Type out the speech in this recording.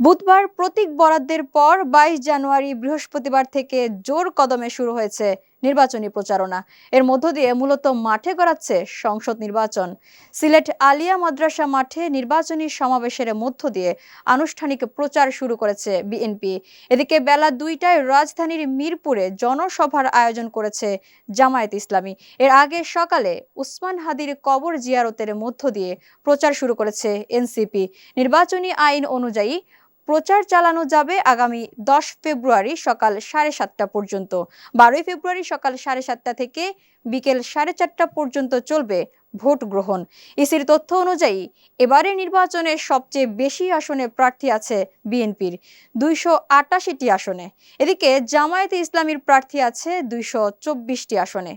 বুধবার প্রতীক বরাদ্দের পর ২২ জানুয়ারি বৃহস্পতিবার থেকে জোর কদমে শুরু হয়েছে নির্বাচনী প্রচারণা। এর মধ্য দিয়ে মূলত মাঠে গড়াচ্ছে সংসদ নির্বাচন। সিলেট আলিয়া মাদ্রাসা মাঠে নির্বাচনী সমাবেশের মধ্য দিয়ে আনুষ্ঠানিক প্রচার শুরু করেছে বিএনপি। এদিকে বেলা ২টায় রাজধানীর মিরপুরে জনসভার আয়োজন করেছে জামায়াত ইসলামী। এর আগে সকালে উসমান হাদির কবর জিয়ারতের মধ্য দিয়ে প্রচার শুরু করেছে এনসিপি। নির্বাচনী আইন অনুযায়ী প্রচার চালানো যাবে আগামী ১০ ফেব্রুয়ারি সকাল ৭:৩০ পর্যন্ত। ১২ ফেব্রুয়ারি সকাল ৭:৩০ থেকে বিকেল ৪:৩০ পর্যন্ত চলবে ভোট গ্রহণ। ইসির তথ্য অনুযায়ী এবারের নির্বাচনে সবচেয়ে বেশি আসনে প্রার্থী আছে বিএনপির ২৮৮টি আসনে। এদিকে জামায়াতে ইসলামীর প্রার্থী আছে ২২৪টি আসনে।